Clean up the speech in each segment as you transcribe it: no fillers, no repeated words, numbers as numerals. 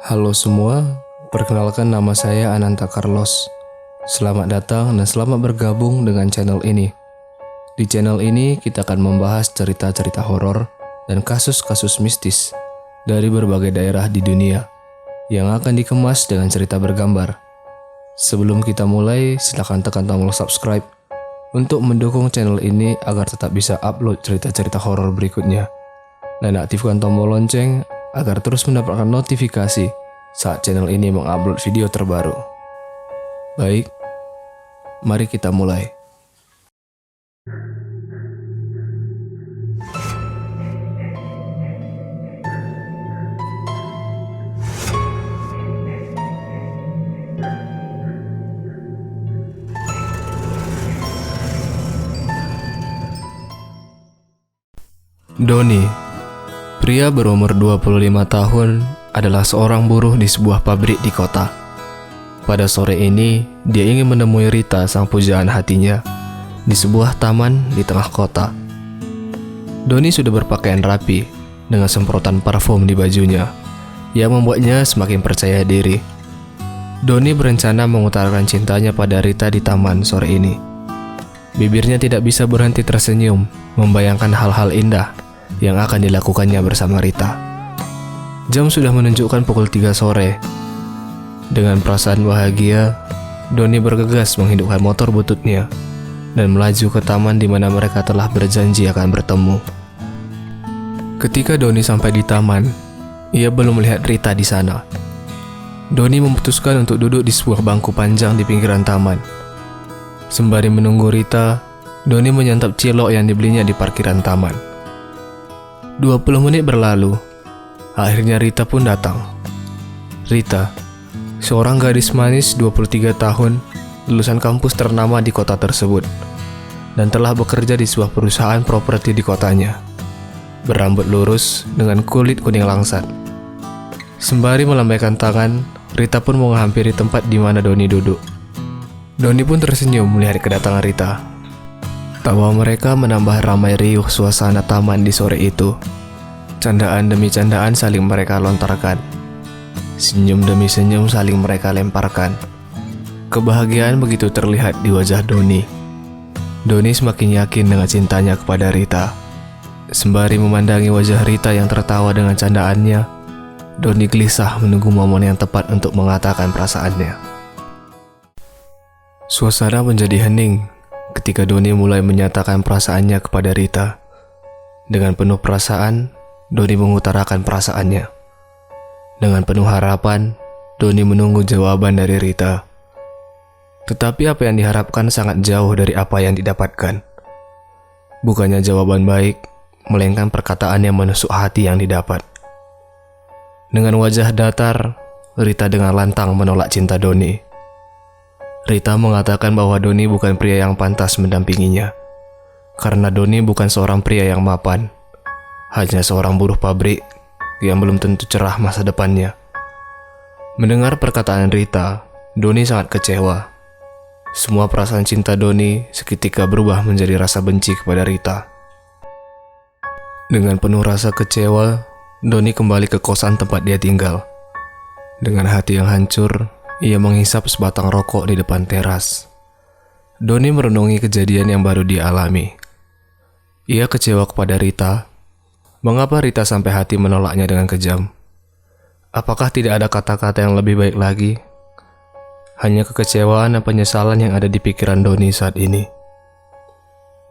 Halo semua, perkenalkan nama saya Ananta Carlos. Selamat datang dan selamat bergabung dengan channel ini. Di channel ini kita akan membahas cerita-cerita horor dan kasus-kasus mistis dari berbagai daerah di dunia yang akan dikemas dengan cerita bergambar. Sebelum kita mulai, silakan tekan tombol subscribe untuk mendukung channel ini agar tetap bisa upload cerita-cerita horor berikutnya. Dan aktifkan tombol lonceng agar terus mendapatkan notifikasi saat channel ini mengupload video terbaru. Baik, mari kita mulai. Doni, pria berumur 25 tahun, adalah seorang buruh di sebuah pabrik di kota. Pada sore ini, dia ingin menemui Rita, sang pujaan hatinya, di sebuah taman di tengah kota. Doni sudah berpakaian rapi, dengan semprotan parfum di bajunya, yang membuatnya semakin percaya diri. Doni berencana mengutarakan cintanya pada Rita di taman sore ini. Bibirnya tidak bisa berhenti tersenyum, membayangkan hal-hal indah yang akan dilakukannya bersama Rita. Jam sudah menunjukkan pukul 3 sore. Dengan perasaan bahagia, Doni bergegas menghidupkan motor bututnya dan melaju ke taman di mana mereka telah berjanji akan bertemu. Ketika Doni sampai di taman, ia belum melihat Rita di sana. Doni memutuskan untuk duduk di sebuah bangku panjang di pinggiran taman. Sembari menunggu Rita, Doni menyantap cilok yang dibelinya di parkiran taman. 20 menit berlalu. Akhirnya Rita pun datang. Rita, seorang gadis manis 23 tahun, lulusan kampus ternama di kota tersebut, dan telah bekerja di sebuah perusahaan properti di kotanya. Berambut lurus dengan kulit kuning langsat. Sembari melambaikan tangan, Rita pun menghampiri tempat di mana Doni duduk. Doni pun tersenyum melihat kedatangan Rita. Tawa mereka menambah ramai riuh suasana taman di sore itu. Candaan demi candaan saling mereka lontarkan. Senyum demi senyum saling mereka lemparkan. Kebahagiaan begitu terlihat di wajah Doni. Doni semakin yakin dengan cintanya kepada Rita. Sembari memandangi wajah Rita yang tertawa dengan candaannya, Doni gelisah menunggu momen yang tepat untuk mengatakan perasaannya. Suasana menjadi hening ketika Doni mulai menyatakan perasaannya kepada Rita. Dengan penuh perasaan, Doni mengutarakan perasaannya. Dengan penuh harapan, Doni menunggu jawaban dari Rita. Tetapi apa yang diharapkan sangat jauh dari apa yang didapatkan. Bukannya jawaban baik, melainkan perkataan yang menusuk hati yang didapat. Dengan wajah datar, Rita dengan lantang menolak cinta Doni. Rita mengatakan bahwa Doni bukan pria yang pantas mendampinginya, karena Doni bukan seorang pria yang mapan, hanya seorang buruh pabrik yang belum tentu cerah masa depannya. Mendengar perkataan Rita, Doni sangat kecewa. Semua perasaan cinta Doni seketika berubah menjadi rasa benci kepada Rita. Dengan penuh rasa kecewa, Doni kembali ke kosan tempat dia tinggal. Dengan hati yang hancur, ia menghisap sebatang rokok di depan teras. Doni merenungi kejadian yang baru dia alami. Ia kecewa kepada Rita. Mengapa Rita sampai hati menolaknya dengan kejam? Apakah tidak ada kata-kata yang lebih baik lagi? Hanya kekecewaan dan penyesalan yang ada di pikiran Doni saat ini.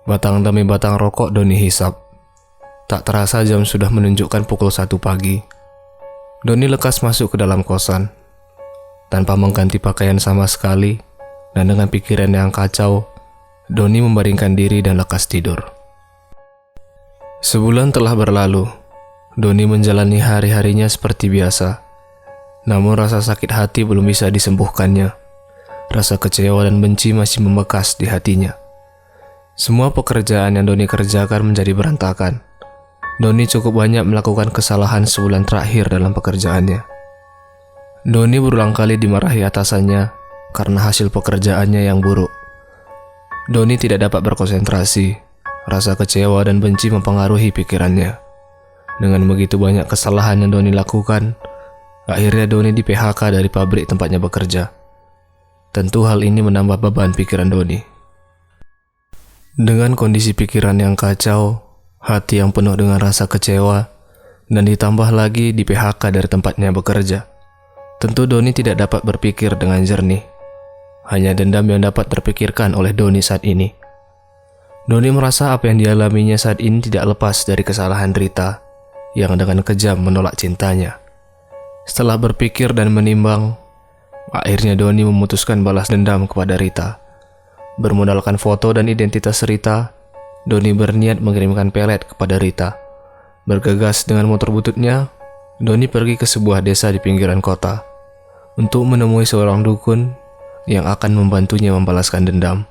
Batang demi batang rokok Doni hisap. Tak terasa jam sudah menunjukkan pukul 1 pagi. Doni lekas masuk ke dalam kosan. Tanpa mengganti pakaian sama sekali, dan dengan pikiran yang kacau, Doni membaringkan diri dan lekas tidur. Sebulan telah berlalu. Doni menjalani hari-harinya seperti biasa. Namun rasa sakit hati belum bisa disembuhkannya. Rasa kecewa dan benci masih membekas di hatinya. Semua pekerjaan yang Doni kerjakan menjadi berantakan. Doni cukup banyak melakukan kesalahan sebulan terakhir dalam pekerjaannya. Doni berulang kali dimarahi atasannya karena hasil pekerjaannya yang buruk. Doni tidak dapat berkonsentrasi. Rasa kecewa dan benci mempengaruhi pikirannya. Dengan begitu banyak kesalahan yang Doni lakukan, Akhirnya Doni di PHK dari pabrik tempatnya bekerja. Tentu hal ini menambah beban pikiran Doni. Dengan kondisi pikiran yang kacau, hati yang penuh dengan rasa kecewa, dan ditambah lagi di PHK dari tempatnya bekerja, tentu Doni tidak dapat berpikir dengan jernih. Hanya dendam yang dapat terpikirkan oleh Doni saat ini. Doni merasa apa yang dialaminya saat ini tidak lepas dari kesalahan Rita yang dengan kejam menolak cintanya. Setelah berpikir dan menimbang, akhirnya Doni memutuskan balas dendam kepada Rita. Bermodalkan foto dan identitas Rita, Doni berniat mengirimkan pelet kepada Rita. Bergegas dengan motor bututnya, Doni pergi ke sebuah desa di pinggiran kota untuk menemui seorang dukun yang akan membantunya membalaskan dendam.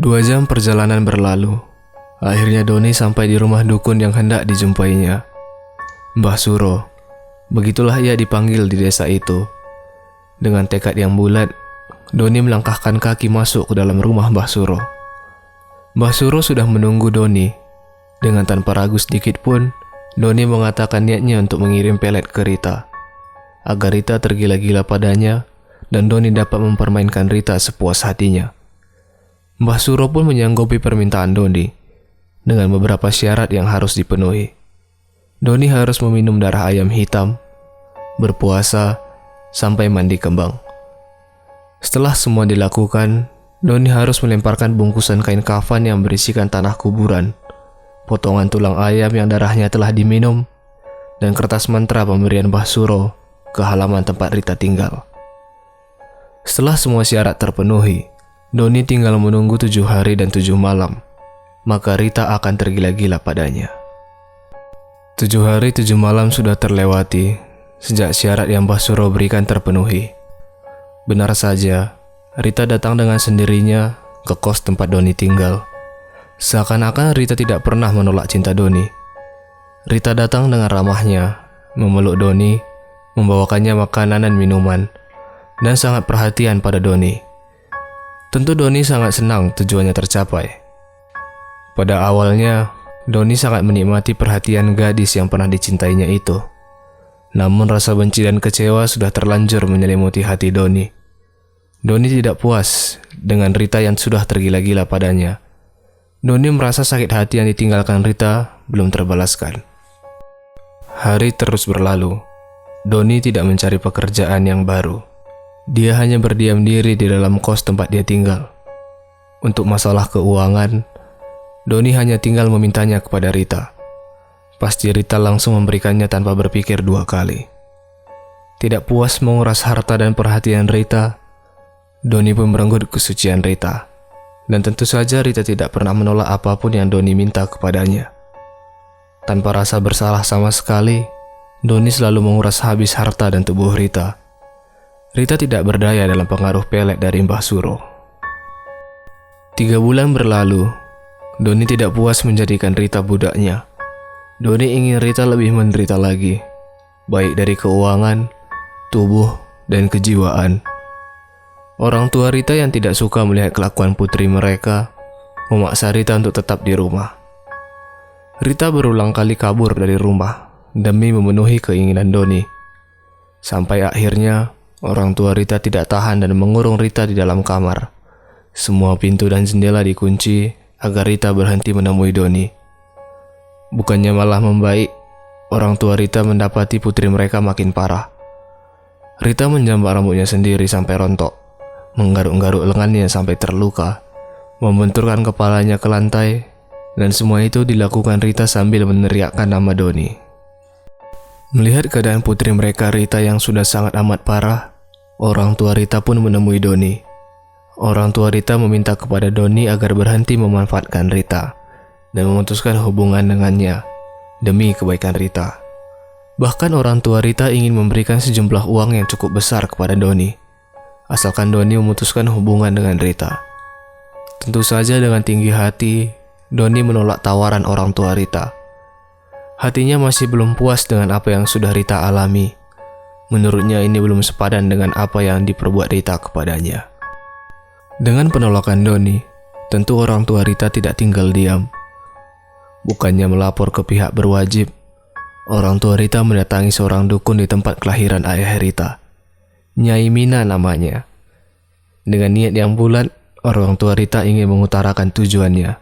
2 jam perjalanan berlalu. Akhirnya Doni sampai di rumah dukun yang hendak dijumpainya, Mbah Suro. Begitulah ia dipanggil di desa itu. Dengan tekad yang bulat, Doni melangkahkan kaki masuk ke dalam rumah Mbah Suro. Mbah Suro sudah menunggu Doni. Dengan tanpa ragu sedikit pun, Doni mengatakan niatnya untuk mengirim pelet ke Rita, agar Rita tergila-gila padanya dan Doni dapat mempermainkan Rita sepuas hatinya. Mbah Suro pun menyanggupi permintaan Doni dengan beberapa syarat yang harus dipenuhi. Doni harus meminum darah ayam hitam, berpuasa, sampai mandi kembang. Setelah semua dilakukan, Doni harus melemparkan bungkusan kain kafan yang berisikan tanah kuburan, potongan tulang ayam yang darahnya telah diminum, dan kertas mantra pemberian Mbah Suro ke halaman tempat Rita tinggal. Setelah semua syarat terpenuhi, Doni tinggal menunggu 7 hari dan 7 malam, maka Rita akan tergila-gila padanya. 7 hari 7 malam sudah terlewati sejak syarat yang Mbah Suro berikan terpenuhi. Benar saja, Rita datang dengan sendirinya ke kos tempat Doni tinggal. Seakan-akan Rita tidak pernah menolak cinta Doni. Rita datang dengan ramahnya, memeluk Doni, membawakannya makanan dan minuman, dan sangat perhatian pada Doni. Tentu Doni sangat senang tujuannya tercapai. Pada awalnya, Doni sangat menikmati perhatian gadis yang pernah dicintainya itu. Namun rasa benci dan kecewa sudah terlanjur menyelimuti hati Doni. Doni tidak puas dengan Rita yang sudah tergila-gila padanya. Doni merasa sakit hati yang ditinggalkan Rita belum terbalaskan. Hari terus berlalu. Doni tidak mencari pekerjaan yang baru. Dia hanya berdiam diri di dalam kos tempat dia tinggal. Untuk masalah keuangan, Doni hanya tinggal memintanya kepada Rita. Pasti Rita langsung memberikannya tanpa berpikir 2 kali. Tidak puas menguras harta dan perhatian Rita, Doni pun merenggut kesucian Rita. Dan tentu saja Rita tidak pernah menolak apapun yang Doni minta kepadanya. Tanpa rasa bersalah sama sekali, Doni selalu menguras habis harta dan tubuh Rita. Rita tidak berdaya dalam pengaruh pelet dari Mbah Suro. 3 bulan berlalu. Doni tidak puas menjadikan Rita budaknya. Doni ingin Rita lebih menderita lagi, baik dari keuangan, tubuh, dan kejiwaan. Orang tua Rita yang tidak suka melihat kelakuan putri mereka memaksa Rita untuk tetap di rumah. Rita berulang kali kabur dari rumah demi memenuhi keinginan Doni. Sampai akhirnya orang tua Rita tidak tahan dan mengurung Rita di dalam kamar. Semua pintu dan jendela dikunci agar Rita berhenti menemui Doni. Bukannya malah membaik, orang tua Rita mendapati putri mereka makin parah. Rita menjambak rambutnya sendiri sampai rontok, menggaruk-garuk lengannya sampai terluka, membenturkan kepalanya ke lantai, dan semua itu dilakukan Rita sambil meneriakkan nama Doni. Melihat keadaan putri mereka Rita yang sudah sangat amat parah, orang tua Rita pun menemui Doni. Orang tua Rita meminta kepada Doni agar berhenti memanfaatkan Rita dan memutuskan hubungan dengannya demi kebaikan Rita. Bahkan orang tua Rita ingin memberikan sejumlah uang yang cukup besar kepada Doni, asalkan Doni memutuskan hubungan dengan Rita. Tentu saja dengan tinggi hati, Doni menolak tawaran orang tua Rita. Hatinya masih belum puas dengan apa yang sudah Rita alami. Menurutnya ini belum sepadan dengan apa yang diperbuat Rita kepadanya. Dengan penolakan Doni, tentu orang tua Rita tidak tinggal diam. Bukannya melapor ke pihak berwajib, orang tua Rita mendatangi seorang dukun di tempat kelahiran ayah Rita. Nyai Mina namanya. Dengan niat yang bulat, orang tua Rita ingin mengutarakan tujuannya.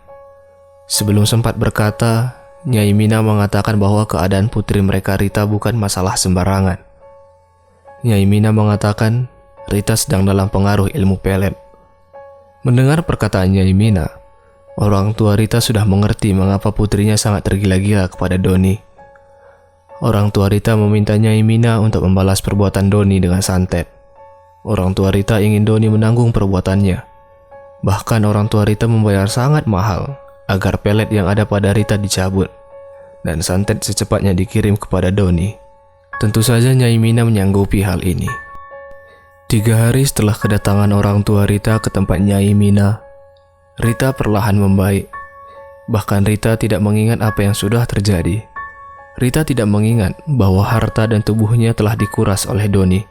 Sebelum sempat berkata, Nyai Mina mengatakan bahwa keadaan putri mereka Rita bukan masalah sembarangan. Nyai Mina mengatakan Rita sedang dalam pengaruh ilmu pelet. Mendengar perkataan Nyai Mina, orang tua Rita sudah mengerti mengapa putrinya sangat tergila-gila kepada Doni. Orang tua Rita meminta Nyai Mina untuk membalas perbuatan Doni dengan santet. Orang tua Rita ingin Doni menanggung perbuatannya. Bahkan orang tua Rita membayar sangat mahal agar pelet yang ada pada Rita dicabut dan santet secepatnya dikirim kepada Doni. Tentu saja Nyai Mina menyanggupi hal ini. 3 hari setelah kedatangan orang tua Rita ke tempat Nyai Mina, Rita perlahan membaik. Bahkan Rita tidak mengingat apa yang sudah terjadi. Rita tidak mengingat bahwa harta dan tubuhnya telah dikuras oleh Doni.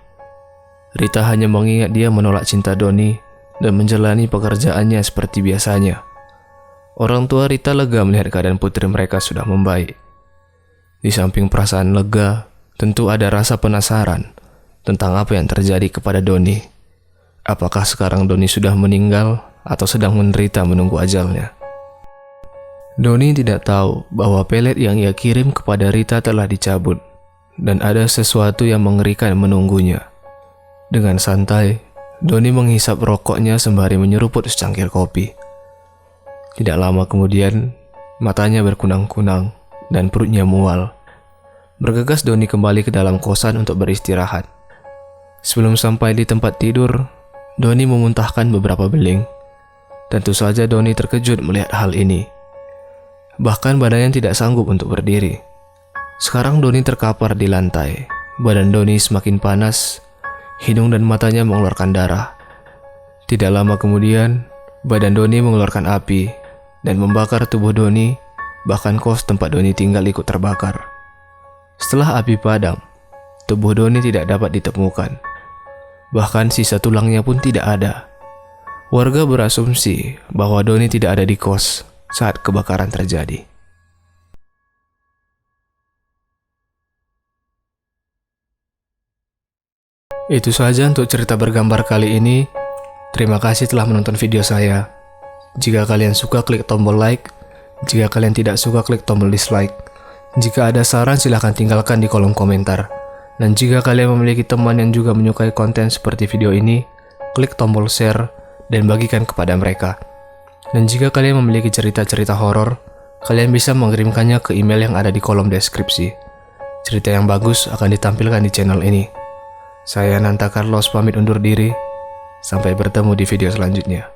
Rita hanya mengingat dia menolak cinta Doni dan menjalani pekerjaannya seperti biasanya. Orang tua Rita lega melihat keadaan putri mereka sudah membaik. Di samping perasaan lega, tentu ada rasa penasaran tentang apa yang terjadi kepada Doni. Apakah sekarang Doni sudah meninggal atau sedang menderita menunggu ajalnya? Doni tidak tahu bahwa pelet yang ia kirim kepada Rita telah dicabut dan ada sesuatu yang mengerikan menunggunya. Dengan santai, Doni menghisap rokoknya sembari menyeruput secangkir kopi. Tidak lama kemudian, matanya berkunang-kunang dan perutnya mual. Bergegas Doni kembali ke dalam kosan untuk beristirahat. Sebelum sampai di tempat tidur, Doni memuntahkan beberapa beling. Tentu saja Doni terkejut melihat hal ini. Bahkan badannya tidak sanggup untuk berdiri. Sekarang Doni terkapar di lantai. Badan Doni semakin panas, hidung dan matanya mengeluarkan darah. Tidak lama kemudian, badan Doni mengeluarkan api dan membakar tubuh Doni, bahkan kos tempat Doni tinggal ikut terbakar. Setelah api padam, tubuh Doni tidak dapat ditemukan. Bahkan sisa tulangnya pun tidak ada. Warga berasumsi bahwa Doni tidak ada di kos saat kebakaran terjadi. Itu saja untuk cerita bergambar kali ini. Terima kasih telah menonton video saya. Jika kalian suka, klik tombol like. Jika kalian tidak suka, klik tombol dislike. Jika ada saran, silahkan tinggalkan di kolom komentar. Dan jika kalian memiliki teman yang juga menyukai konten seperti video ini, klik tombol share dan bagikan kepada mereka. Dan jika kalian memiliki cerita-cerita horor, kalian bisa mengirimkannya ke email yang ada di kolom deskripsi. Cerita yang bagus akan ditampilkan di channel ini. Saya Nanta Carlos pamit undur diri. Sampai bertemu di video selanjutnya.